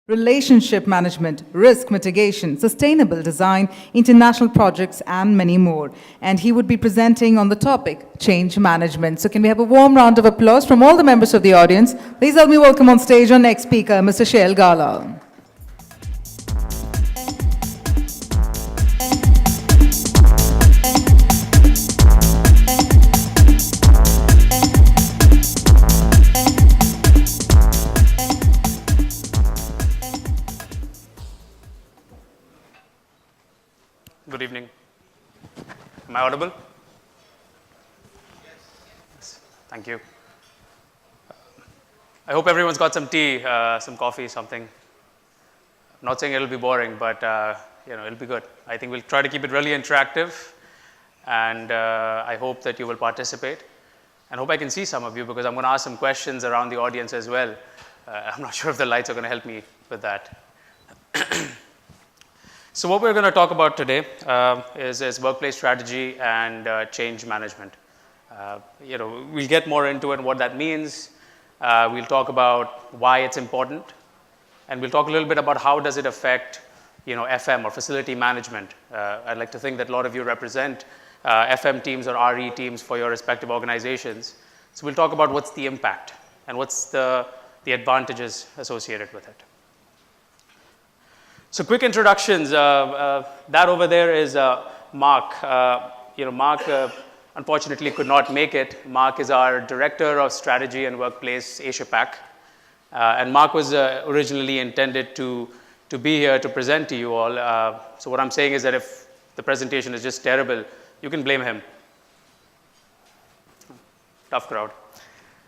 relationship management, risk mitigation, sustainable design, international projects, and many more. And he would be presenting on the topic, change management. So can we have a warm round of applause from all the members of the audience? Please help me welcome on stage our next speaker, Mr. Shail Gala. Good evening. Am I audible? Yes. Thank you. I hope everyone's got some tea, some coffee, something. I'm not saying it'll be boring, but it'll be good. I think we'll try to keep it really interactive, and I hope that you will participate. And hope I can see some of you because I'm going to ask some questions around the audience as well. I'm not sure if the lights are going to help me with that. So what we're going to talk about today is workplace strategy and change management. We'll get more into it and what that means. We'll talk about why it's important, and we'll talk a little bit about how does it affect, FM or facility management. I'd like to think that a lot of you represent FM teams or RE teams for your respective organizations. So we'll talk about what's the impact and what's the advantages associated with it. So quick introductions. That over there is Mark. Mark unfortunately could not make it. Mark is our Director of Strategy and Workplace Asia Pac. And Mark was originally intended to be here to present to you all. So what I'm saying is that if the presentation is just terrible, you can blame him. Tough crowd.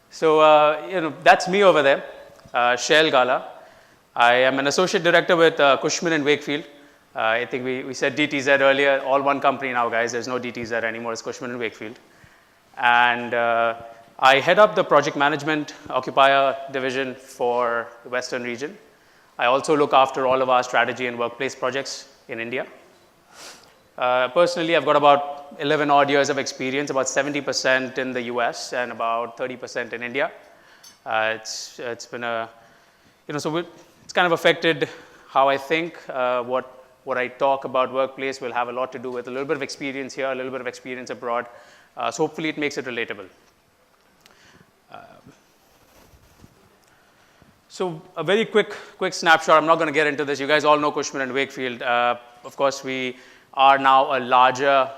So, that's me over there, Shail Gala. I am an associate director with Cushman & Wakefield. I think we said DTZ earlier, all one company now, guys. There's no DTZ anymore, it's Cushman & Wakefield. And I head up the project management occupier division for the Western region. I also look after all of our strategy and workplace projects in India. Personally, I've got about 11 odd years of experience, about 70% in the US and about 30% in India. It's been a, it's kind of affected how I think. What I talk about workplace will have a lot to do with a little bit of experience here, a little bit of experience abroad. So hopefully it makes it relatable. So a very quick snapshot. I'm not going to get into this. You guys all know Cushman & Wakefield. Of course, we are now a larger,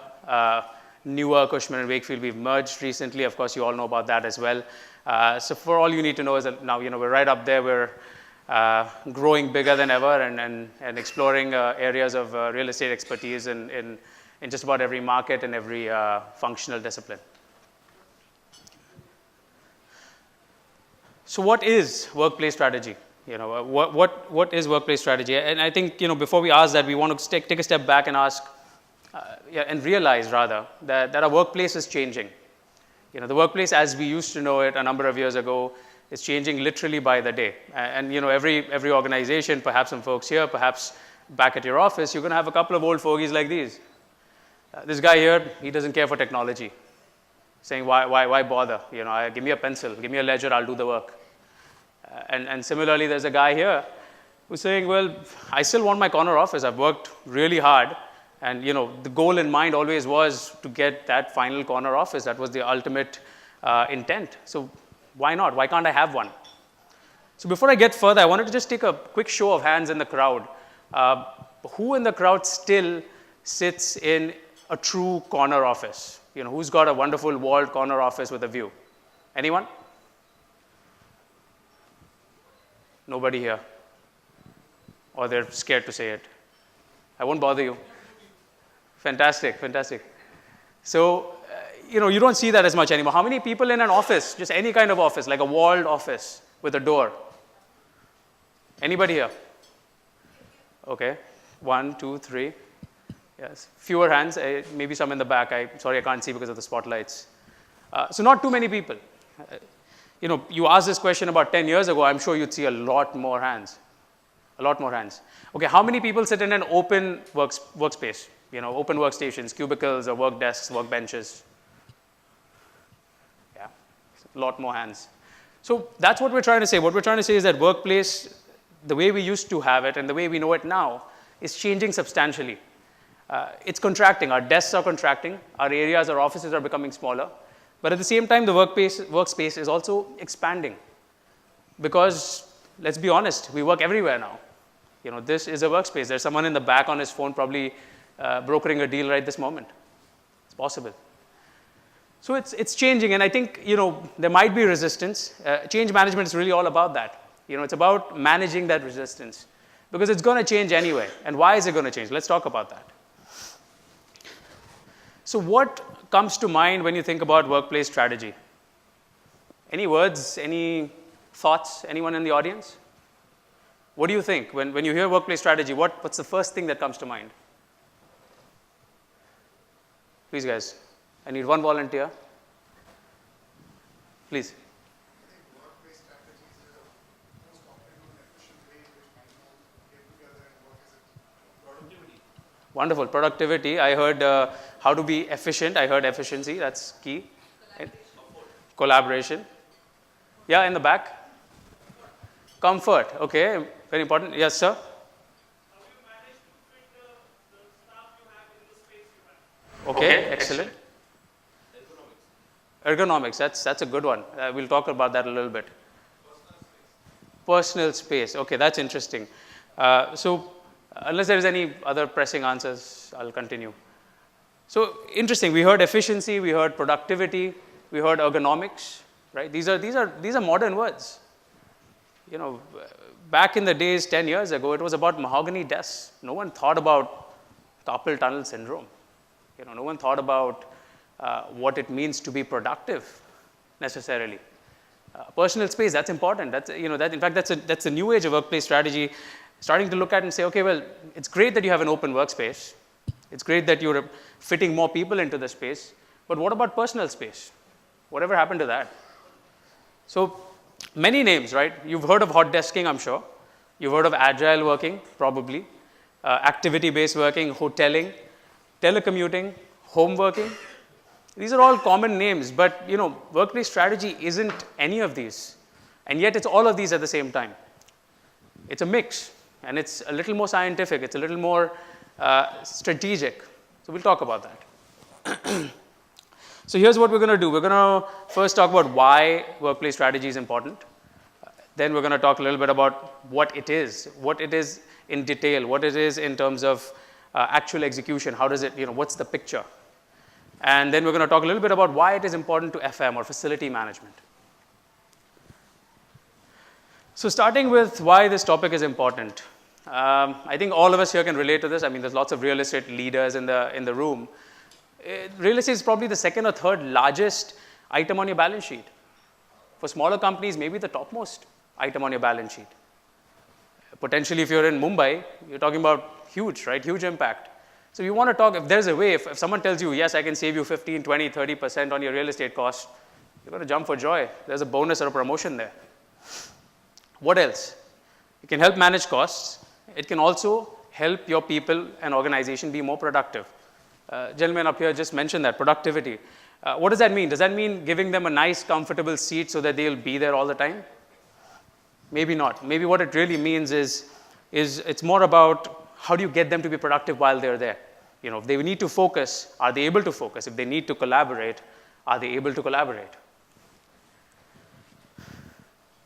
newer Cushman & Wakefield. We've merged recently. Of course, you all know about that as well. So for all you need to know is that now, we're right up there. We're growing bigger than ever and exploring areas of real estate expertise in just about every market and every functional discipline. So what is workplace strategy? What is workplace strategy? And I think, before we ask that, we want to take a step back and ask, and realize rather, that our workplace is changing. The workplace as we used to know it a number of years ago is changing literally by the day. And every organization, perhaps some folks here, perhaps back at your office, you're going to have a couple of old fogies like these. This guy here, he doesn't care for technology, saying, why bother? Give me a pencil, give me a ledger, I'll do the work. And similarly, there's a guy here who's saying, well, I still want my corner office. I've worked really hard. And, the goal in mind always was to get that final corner office. That was the ultimate intent. So why not? Why can't I have one? So before I get further, I wanted to just take a quick show of hands in the crowd. Who in the crowd still sits in a true corner office? Who's got a wonderful walled corner office with a view? Anyone? Nobody here. Or they're scared to say it. I won't bother you. Fantastic. So, you don't see that as much anymore. How many people in an office, just any kind of office, like a walled office with a door? Anybody here? Okay, 1, 2, 3. Yes, fewer hands, maybe some in the back. Sorry, I can't see because of the spotlights. So not too many people. You asked this question about 10 years ago, I'm sure you'd see a lot more hands. Okay, how many people sit in an open workspace? Open workstations, cubicles or work desks, workbenches? Yeah, a lot more hands. So that's what we're trying to say. What we're trying to say is that workplace the way we used to have it and the way we know it now is changing substantially. It's contracting. Our desks are contracting. Our areas, our offices are becoming smaller. But at the same time, the workspace is also expanding. Because, let's be honest, we work everywhere now. This is a workspace. There's someone in the back on his phone probably brokering a deal right this moment. It's possible. So it's changing, and I think there might be resistance. Change management is really all about that. It's about managing that resistance because it's going to change anyway. And why is it going to change? Let's talk about that. So what comes to mind when you think about workplace strategy? Any words? Any thoughts? Anyone in the audience? What do you think when you hear workplace strategy? What's the first thing that comes to mind? Please, guys. I need one volunteer. Please. I think workplace strategy is the most optimal and efficient way in which people get together and work as a productivity. Wonderful. Productivity. I heard how to be efficient. I heard efficiency. That's key. Collaboration. Yeah, in the back. Comfort. Okay. Very important. Yes, sir. How you manage to fit the staff you have in the space you have. Okay. Excellent. Ergonomics. That's a good one. We'll talk about that a little bit. Personal space. Okay, that's interesting. So, unless there is any other pressing answers, I'll continue. So, interesting. We heard efficiency. We heard productivity. We heard ergonomics. Right? These are modern words. Back in the days, 10 years ago, it was about mahogany desks. No one thought about carpal tunnel syndrome. No one thought about what it means to be productive necessarily. Personal space, that's important. In fact, that's a new age of workplace strategy, starting to look at and say, okay, well, it's great that you have an open workspace. It's great that you're fitting more people into the space. But what about personal space? Whatever happened to that? So many names, right? You've heard of hot desking, I'm sure. You've heard of agile working, probably. Activity-based working, hoteling, telecommuting, home working. These are all common names, but workplace strategy isn't any of these. And yet it's all of these at the same time. It's a mix, and it's a little more scientific. It's a little more strategic. So we'll talk about that. So here's what we're going to do. We're going to first talk about why workplace strategy is important. Then we're going to talk a little bit about what it is in detail, what it is in terms of actual execution. How does it, what's the picture? And then we're going to talk a little bit about why it is important to FM or facility management. So starting with why this topic is important. I think all of us here can relate to this. I mean, there's lots of real estate leaders in the room. Real estate is probably the second or third largest item on your balance sheet. For smaller companies, maybe the topmost item on your balance sheet. Potentially, if you're in Mumbai, you're talking about huge, right? Huge impact. So you want to talk, if there's a way, if someone tells you, yes, I can save you 15, 20, 30% on your real estate costs, you're going to jump for joy. There's a bonus or a promotion there. What else? It can help manage costs. It can also help your people and organization be more productive. Gentleman up here just mentioned that, productivity. What does that mean? Does that mean giving them a nice, comfortable seat so that they'll be there all the time? Maybe not. Maybe what it really means is it's more about how do you get them to be productive while they're there? If they need to focus, are they able to focus? If they need to collaborate, are they able to collaborate?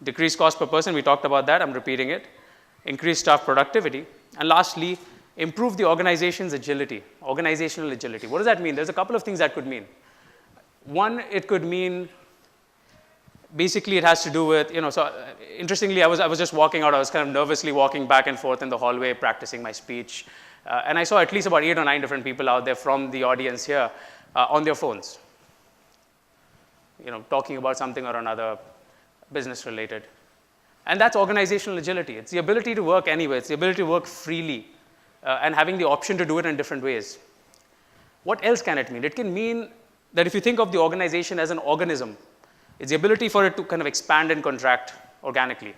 Decreased cost per person, we talked about that, I'm repeating it. Increased staff productivity. And lastly, improve the organization's agility, organizational agility. What does that mean? There's a couple of things that could mean. One, it could mean, basically it has to do with, so interestingly, I was just walking out, I was kind of nervously walking back and forth in the hallway, practicing my speech. And I saw at least about 8 or 9 different people out there from the audience here on their phones. Talking about something or another, business related. And that's organizational agility. It's the ability to work anywhere. It's the ability to work freely and having the option to do it in different ways. What else can it mean? It can mean that if you think of the organization as an organism, it's the ability for it to kind of expand and contract organically,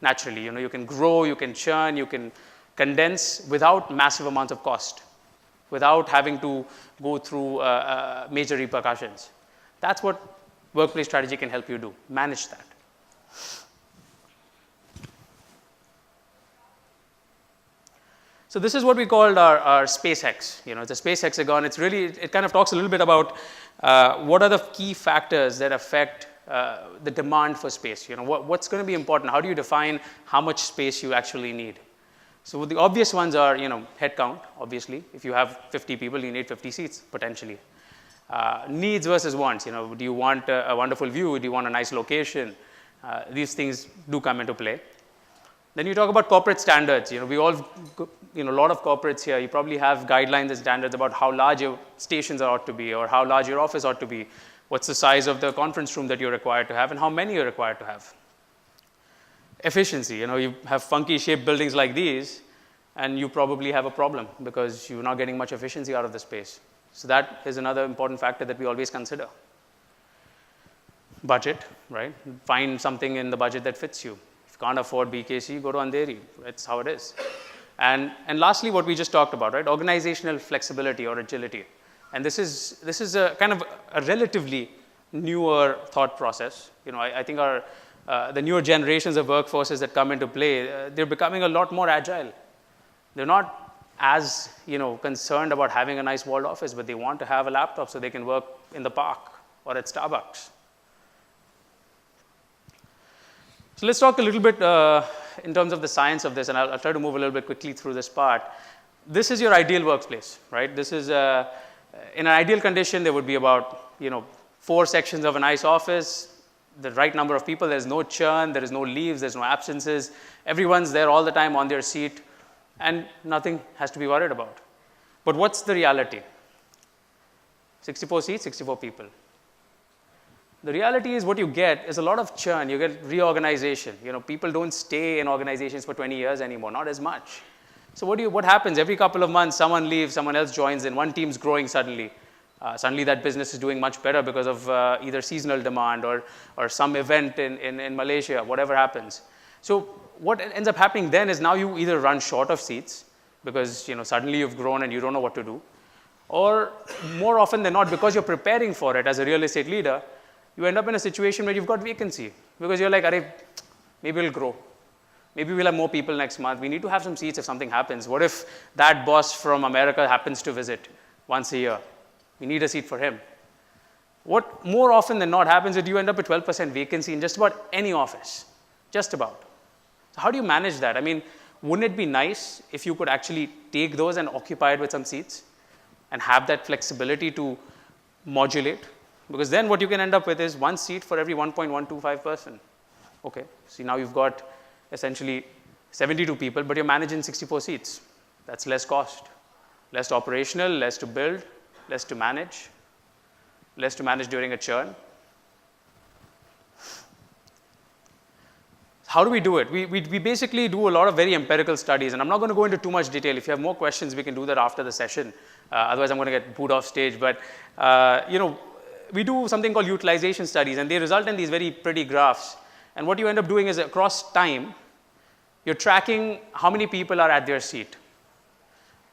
naturally. You can grow, you can churn, you can condense without massive amounts of cost, without having to go through major repercussions. That's what workplace strategy can help you do, manage that. So this is what we called our space hex. It's a space hexagon. It kind of talks a little bit about what are the key factors that affect the demand for space. What's going to be important? How do you define how much space you actually need? So the obvious ones are, head count, obviously. If you have 50 people, you need 50 seats, potentially. Needs versus wants. Do you want a wonderful view? Do you want a nice location? These things do come into play. Then you talk about corporate standards. We all, a lot of corporates here, you probably have guidelines and standards about how large your stations ought to be or how large your office ought to be. What's the size of the conference room that you're required to have and how many you're required to have. Efficiency, you have funky shaped buildings like these and you probably have a problem because you're not getting much efficiency out of the space. So that is another important factor that we always consider. Budget, right? Find something in the budget that fits you. If you can't afford BKC, go to Andheri. That's how it is. And lastly, what we just talked about, right? Organizational flexibility or agility. And this is a kind of a relatively newer thought process. I think the newer generations of workforces that come into play, they're becoming a lot more agile. They're not as concerned about having a nice walled office, but they want to have a laptop so they can work in the park or at Starbucks. So let's talk a little bit in terms of the science of this, and I'll try to move a little bit quickly through this part. This is your ideal workplace, right? This is in an ideal condition, there would be about 4 sections of a nice office, the right number of people. There's no churn, there is no leaves, there's no absences. Everyone's there all the time on their seat, and nothing has to be worried about. But what's the reality? 64 seats, 64 people. The reality is what you get is a lot of churn. You get reorganization. People don't stay in organizations for 20 years anymore, not as much. So what happens? Every couple of months, someone leaves, someone else joins in, one team's growing suddenly. Suddenly that business is doing much better because of either seasonal demand or some event in Malaysia, whatever happens. So what ends up happening then is now you either run short of seats because suddenly you've grown and you don't know what to do, or more often than not, because you're preparing for it as a real estate leader, you end up in a situation where you've got vacancy because you're like, maybe we'll grow. Maybe we'll have more people next month. We need to have some seats if something happens. What if that boss from America happens to visit once a year? We need a seat for him. What more often than not happens is you end up with 12% vacancy in just about any office. Just about. So how do you manage that? I mean, wouldn't it be nice if you could actually take those and occupy it with some seats and have that flexibility to modulate? Because then what you can end up with is 1 seat for every 1.125 person. Okay, see now you've got essentially 72 people, but you're managing 64 seats. That's less cost, less operational, less to build, less to manage during a churn. How do we do it? We basically do a lot of very empirical studies, and I'm not going to go into too much detail. If you have more questions, we can do that after the session. Otherwise, I'm going to get booed off stage. But, we do something called utilization studies, and they result in these very pretty graphs. And what you end up doing is across time, you're tracking how many people are at their seat.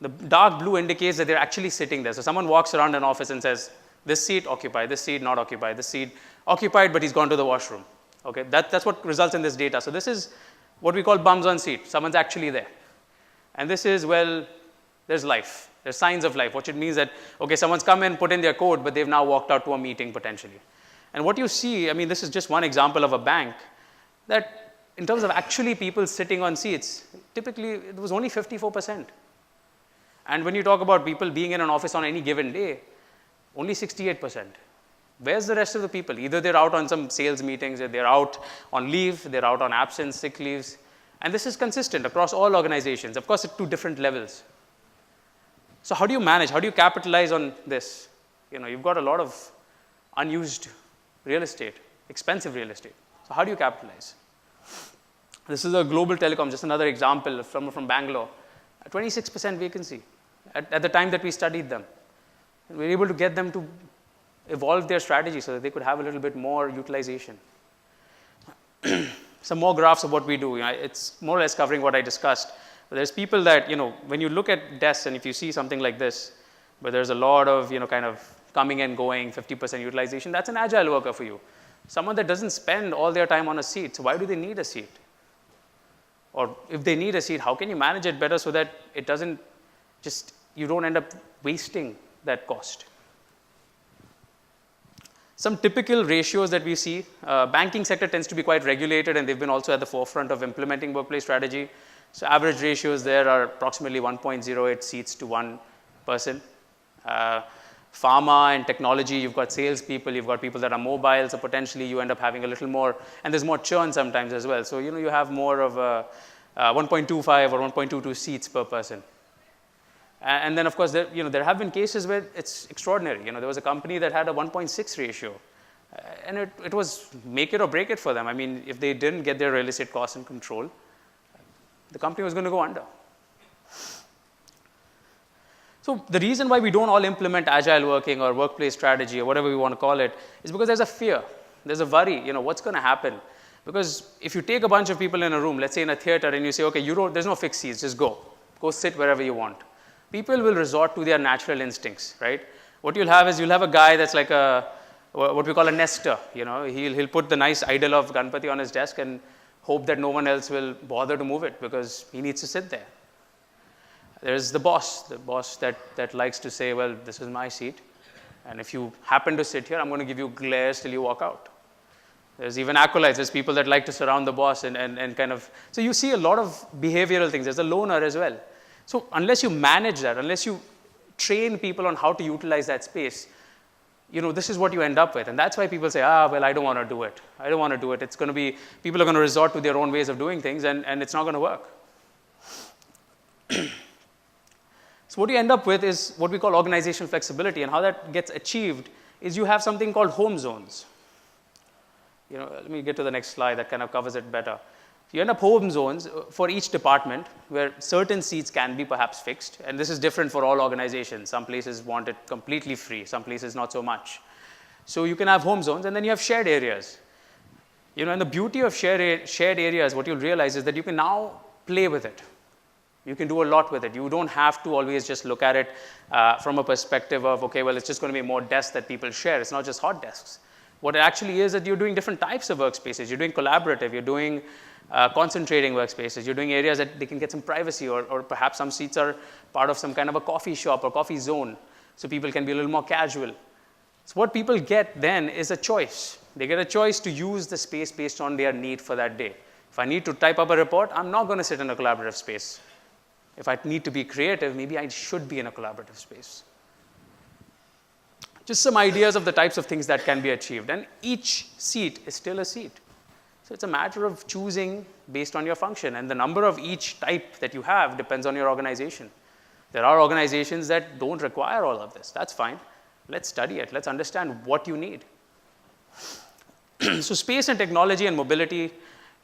The dark blue indicates that they're actually sitting there. So someone walks around an office and says, this seat occupied, this seat not occupied, this seat occupied, but he's gone to the washroom. Okay, that's what results in this data. So this is what we call bums on seat. Someone's actually there. And this is, well, there's life. There's signs of life, which it means that, okay, someone's come in, put in their code, but they've now walked out to a meeting potentially. And what you see, I mean, this is just one example of a bank, that in terms of actually people sitting on seats, typically it was only 54%. And when you talk about people being in an office on any given day, only 68%. Where's the rest of the people? Either they're out on some sales meetings, or they're out on leave, they're out on absence, sick leaves. And this is consistent across all organizations, of course, at 2 different levels. So how do you manage? How do you capitalize on this? You've got a lot of unused real estate, expensive real estate. So how do you capitalize? This is a global telecom, just another example from Bangalore. 26% vacancy at the time that we studied them. And we were able to get them to evolve their strategy so that they could have a little bit more utilization. Some more graphs of what we do. It's more or less covering what I discussed. But there's people that, when you look at desks and if you see something like this, where there's a lot of, kind of coming and going, 50% utilization, that's an agile worker for you. Someone that doesn't spend all their time on a seat. So why do they need a seat? Or if they need a seat, how can you manage it better so that it doesn't just, you don't end up wasting that cost? Some typical ratios that we see, banking sector tends to be quite regulated, and they've been also at the forefront of implementing workplace strategy. So average ratios there are approximately 1.08 seats to one person. Pharma and technology, you've got salespeople, you've got people that are mobile, so potentially you end up having a little more, and there's more churn sometimes as well. So, you have more of a 1.25 or 1.22 seats per person. And then, of course, there have been cases where it's extraordinary. There was a company that had a 1.6 ratio, and it was make it or break it for them. I mean, if they didn't get their real estate costs in control, the company was going to go under. So the reason why we don't all implement agile working or workplace strategy or whatever we want to call it is because there's a fear, there's a worry, what's going to happen. Because if you take a bunch of people in a room, let's say in a theater, and you say, okay, there's no fixed seats, just go sit wherever you want. People will resort to their natural instincts, right? What you'll have is you'll have a guy that's like what we call a nester. He'll put the nice idol of Ganpati on his desk and hope that no one else will bother to move it because he needs to sit there. There's the boss that likes to say, well, this is my seat, and if you happen to sit here, I'm going to give you glares till you walk out. There's even acolytes. There's people that like to surround the boss and kind of, so you see a lot of behavioral things. There's a loner as well. So unless you manage that, unless you train people on how to utilize that space, this is what you end up with. And that's why people say, well, I don't want to do it. I don't want to do it. It's going to be, people are going to resort to their own ways of doing things, and it's not going to work. So what you end up with is what we call organizational flexibility, and how that gets achieved is you have something called home zones. Let me get to the next slide that kind of covers it better. You end up home zones for each department where certain seats can be perhaps fixed, and this is different for all organizations. Some places want it completely free, some places not so much. So you can have home zones, and then you have shared areas. And the beauty of shared areas, what you'll realize is that you can now play with it. You can do a lot with it. You don't have to always just look at it from a perspective of, okay, well, it's just going to be more desks that people share. It's not just hot desks. What it actually is that you're doing different types of workspaces. You're doing collaborative. You're doing concentrating workspaces. You're doing areas that they can get some privacy, or perhaps some seats are part of some kind of a coffee shop or coffee zone, so people can be a little more casual. So what people get then is a choice. They get a choice to use the space based on their need for that day. If I need to type up a report, I'm not going to sit in a collaborative space. If I need to be creative, maybe I should be in a collaborative space. Just some ideas of the types of things that can be achieved. And each seat is still a seat. So it's a matter of choosing based on your function. And the number of each type that you have depends on your organization. There are organizations that don't require all of this. That's fine. Let's study it. Let's understand what you need. So space and technology and mobility,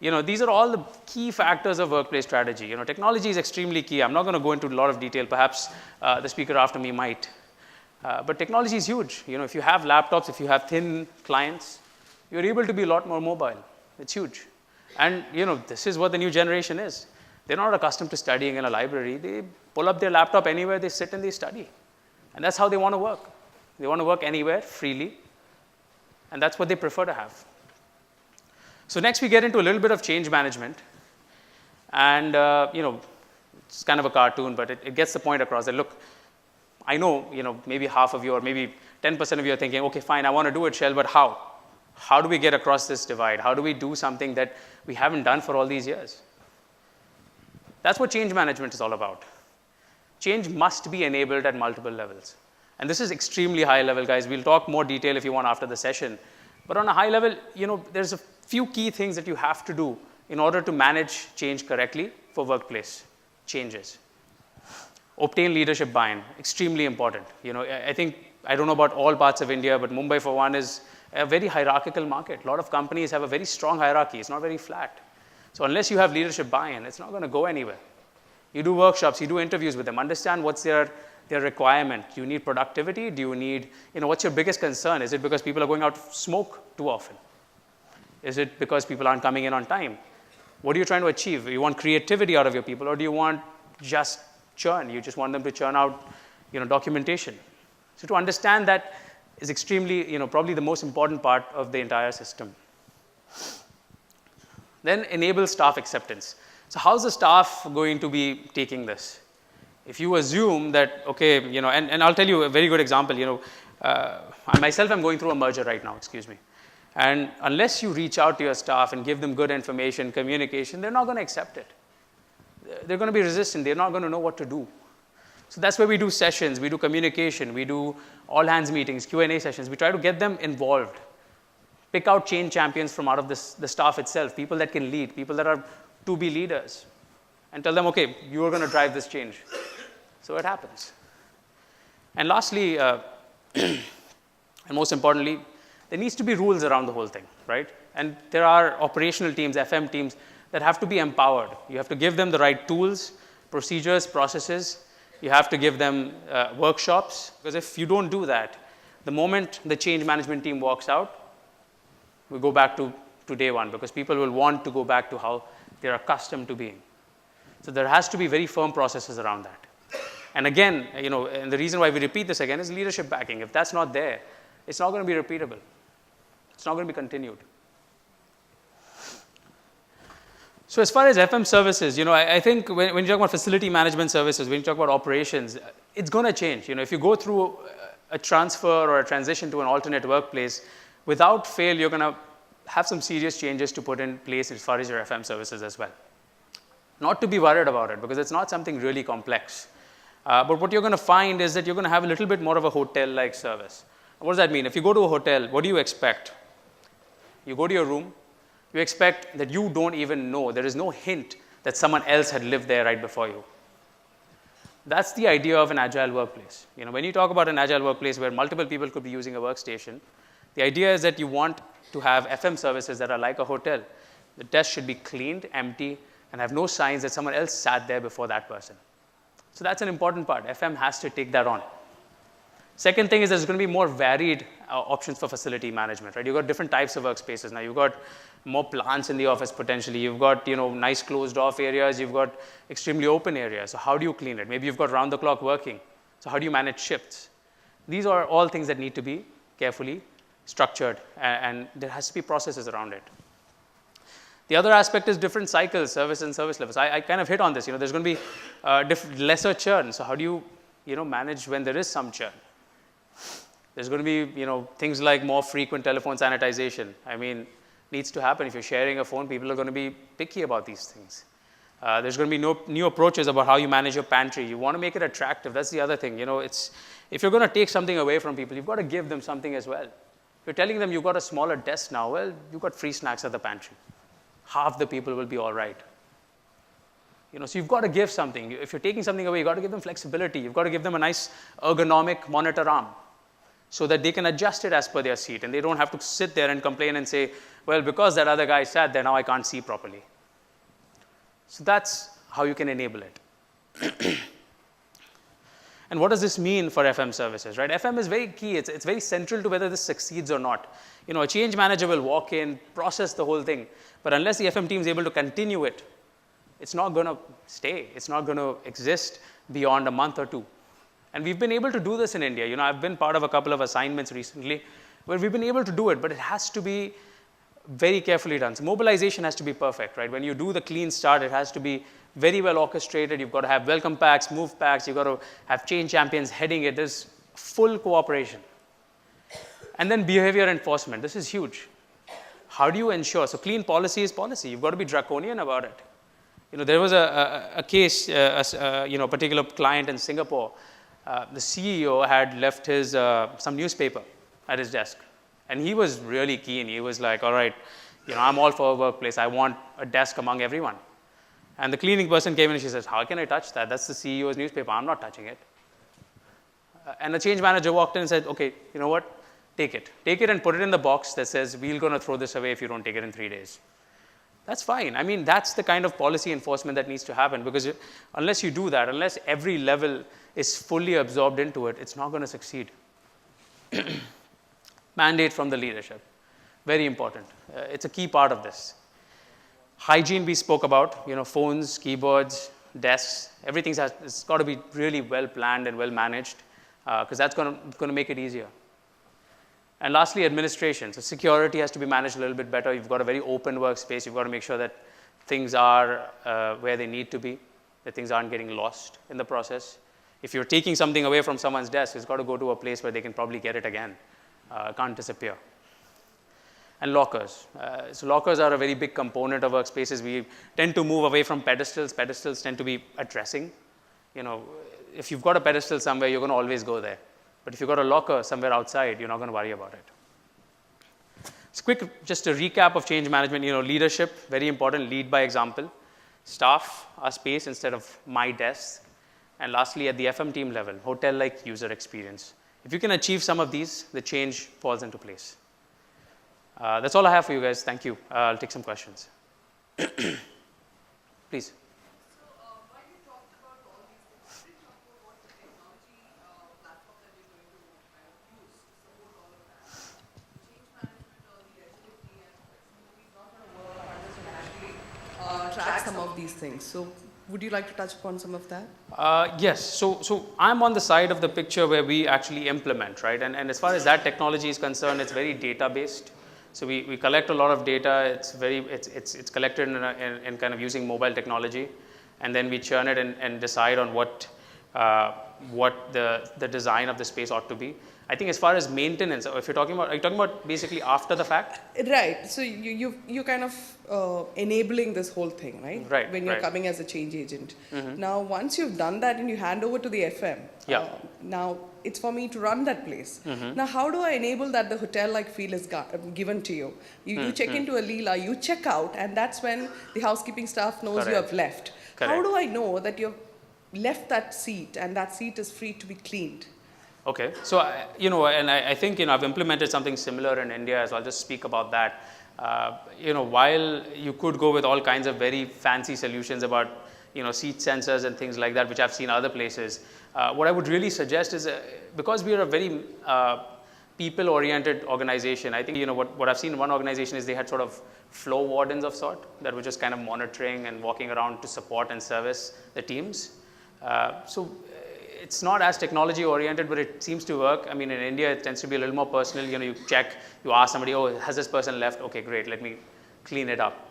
these are all the key factors of workplace strategy. Technology is extremely key. I'm not going to go into a lot of detail. Perhaps the speaker after me might. But technology is huge. If you have laptops, if you have thin clients, you're able to be a lot more mobile. It's huge. And, this is what the new generation is. They're not accustomed to studying in a library. They pull up their laptop anywhere, they sit and they study. And that's how they want to work. They want to work anywhere, freely. And that's what they prefer to have. So next we get into a little bit of change management. And, it's kind of a cartoon, but it gets the point across that, look, I know, maybe half of you or maybe 10% of you are thinking, okay, fine, I want to do it, Shail, but how? How do we get across this divide? How do we do something that we haven't done for all these years? That's what change management is all about. Change must be enabled at multiple levels. And this is extremely high level, guys. We'll talk more detail if you want after the session. But on a high level, there's a few key things that you have to do in order to manage change correctly for workplace changes. Obtain leadership buy-in, extremely important. I think, I don't know about all parts of India, but Mumbai for one is a very hierarchical market. A lot of companies have a very strong hierarchy. It's not very flat. So unless you have leadership buy-in, it's not going to go anywhere. You do workshops, you do interviews with them, understand what's their requirement. Do you need productivity? Do you need, what's your biggest concern? Is it because people are going out to smoke too often? Is it because people aren't coming in on time? What are you trying to achieve? You want creativity out of your people, or do you want just churn? You just want them to churn out, documentation. So to understand that is extremely, probably the most important part of the entire system. Then enable staff acceptance. So how's the staff going to be taking this? If you assume that, okay, you know, and I'll tell you a very good example, you know, I myself am going through a merger right now, excuse me. And unless you reach out to your staff and give them good information, communication, they're not going to accept it. They're going to be resistant. They're not going to know what to do. So that's where we do sessions, we do communication, we do all hands meetings, Q&A sessions. We try to get them involved. Pick out change champions from out of the staff itself, people that can lead, people that are to be leaders, and tell them, okay, you are going to drive this change. So it happens. And lastly, and most importantly, there needs to be rules around the whole thing, right? And there are operational teams, FM teams, that have to be empowered. You have to give them the right tools, procedures, processes. You have to give them workshops, because if you don't do that, the moment the change management team walks out, we go back to day one, because people will want to go back to how they're accustomed to being. So there has to be very firm processes around that. And again, you know, and the reason why we repeat this again is leadership backing. If that's not there, it's not going to be repeatable. It's not going to be continued. So as far as FM services, you know, I think when you talk about facility management services, when you talk about operations, it's going to change. You know, if you go through a transfer or a transition to an alternate workplace, without fail, you're going to have some serious changes to put in place as far as your FM services as well. Not to be worried about it, because it's not something really complex. But what you're going to find is that you're going to have a little bit more of a hotel-like service. What does that mean? If you go to a hotel, what do you expect? You go to your room, you expect that you don't even know, there is no hint that someone else had lived there right before you. That's the idea of an agile workplace. You know, when you talk about an agile workplace where multiple people could be using a workstation, the idea is that you want to have FM services that are like a hotel. The desk should be cleaned, empty, and have no signs that someone else sat there before that person. So that's an important part. FM has to take that on. Second thing is there's going to be more varied options for facility management, right? You've got different types of workspaces now. You've got more plants in the office potentially. You've got, you know, nice closed off areas. You've got extremely open areas. So how do you clean it? Maybe you've got round the clock working. So how do you manage shifts? These are all things that need to be carefully structured, and there has to be processes around it. The other aspect is different cycles, service and service levels. I kind of hit on this. You know, there's going to be lesser churn. So how do you know, manage when there is some churn? There's going to be, you know, things like more frequent telephone sanitization. I mean, needs to happen. If you're sharing a phone, people are going to be picky about these things. There's going to be new approaches about how you manage your pantry. You want to make it attractive. That's the other thing. You know, if you're going to take something away from people, you've got to give them something as well. If you're telling them you've got a smaller desk now, well, you've got free snacks at the pantry. Half the people will be all right. You know, so you've got to give something. If you're taking something away, you've got to give them flexibility. You've got to give them a nice ergonomic monitor arm so that they can adjust it as per their seat, and they don't have to sit there and complain and say, well, because that other guy sat there, now I can't see properly. So that's how you can enable it. And what does this mean for FM services, right? FM is very key. It's very central to whether this succeeds or not. You know, a change manager will walk in, process the whole thing, but unless the FM team is able to continue it, it's not going to stay. It's not going to exist beyond a month or two. And we've been able to do this in India. You know, I've been part of a couple of assignments recently where we've been able to do it, but it has to be very carefully done. So mobilization has to be perfect, right? When you do the clean start, it has to be very well orchestrated. You've got to have welcome packs, move packs. You've got to have change champions heading it. There's full cooperation. And then behavior enforcement. This is huge. How do you ensure? So clean policy is policy. You've got to be draconian about it. You know, there was a case, you know, a particular client in Singapore. The CEO had left his some newspaper at his desk. And he was really keen. He was like, all right, you know, I'm all for a workplace. I want a desk among everyone. And the cleaning person came in and she says, how can I touch that? That's the CEO's newspaper. I'm not touching it. And the change manager walked in and said, okay, you know what? Take it. Take it and put it in the box that says, we're going to throw this away if you don't take it in 3 days. That's fine. I mean, that's the kind of policy enforcement that needs to happen, because unless you do that, unless every level is fully absorbed into it, it's not going to succeed. Mandate from the leadership. Very important. It's a key part of this. Hygiene we spoke about, you know, phones, keyboards, desks, it's got to be really well planned and well managed, because that's going to make it easier. And lastly, administration. So security has to be managed a little bit better. You've got a very open workspace. You've got to make sure that things are where they need to be, that things aren't getting lost in the process. If you're taking something away from someone's desk, it's got to go to a place where they can probably get it again. It can't disappear. And lockers. So lockers are a very big component of workspaces. We tend to move away from pedestals. Pedestals tend to be addressing. You know, if you've got a pedestal somewhere, you're going to always go there. But if you've got a locker somewhere outside, you're not going to worry about it. So quick, just a recap of change management. You know, leadership, very important, lead by example. Staff, our space instead of my desk. And lastly, at the FM team level, hotel-like user experience. If you can achieve some of these, the change falls into place. That's all I have for you guys. Thank you. I'll take some questions. Please. So, while you talked about all these things, you did talk about what the technology platform that you're going to kind of use to support all of that. Change management or the agility and flexibility is not going to work unless you can actually track some of these things. So, would you like to touch upon some of that? Yes. So I'm on the side of the picture where we actually implement, right? And as far as that technology is concerned, it's very data-based. So we collect a lot of data. It's collected in kind of using mobile technology, and then we churn it and decide on what the design of the space ought to be. I think as far as maintenance, if you're talking about, are you talking about basically after the fact? Right. So you kind of enabling this whole thing, right? Right. When you're right. coming as a change agent. Now, once you've done that and you hand over to the FM, Yeah. now it's for me to run that place. Now, how do I enable that the hotel-like feel is given to you? You check into a Leela, you check out, and that's when the housekeeping staff knows you Correct. have left. How Correct. do I know that you've left that seat and that seat is free to be cleaned? Okay, so I think I've implemented something similar in India, so I'll just speak about that. While you could go with all kinds of very fancy solutions about seat sensors and things like that, which I've seen other places, what I would really suggest is because we are a very people-oriented organization. I think what I've seen in one organization is they had sort of flow wardens of sort that were just kind of monitoring and walking around to support and service the teams. So it's not as technology oriented, but it seems to work. I mean, in India, it tends to be a little more personal. You check, you ask somebody, oh, has this person left? Okay, great, let me clean it up.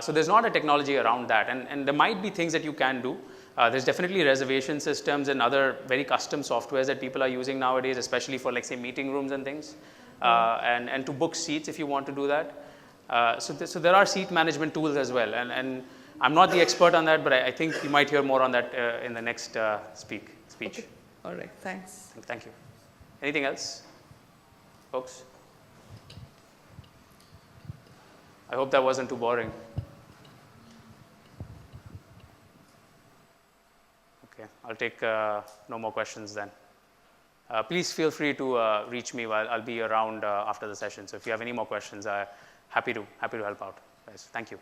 So there's not a technology around that. And there might be things that you can do. There's definitely reservation systems and other very custom softwares that people are using nowadays, especially for, like, say, meeting rooms and things, and to book seats if you want to do that. So there are seat management tools as well. And I'm not the expert on that, but I think you might hear more on that in the next speech. Okay. All right. Thanks. Thank you. Anything else, folks? I hope that wasn't too boring. Okay, I'll take no more questions then. Please feel free to reach me while I'll be around after the session. So if you have any more questions, I'm happy to help out, guys. Thank you.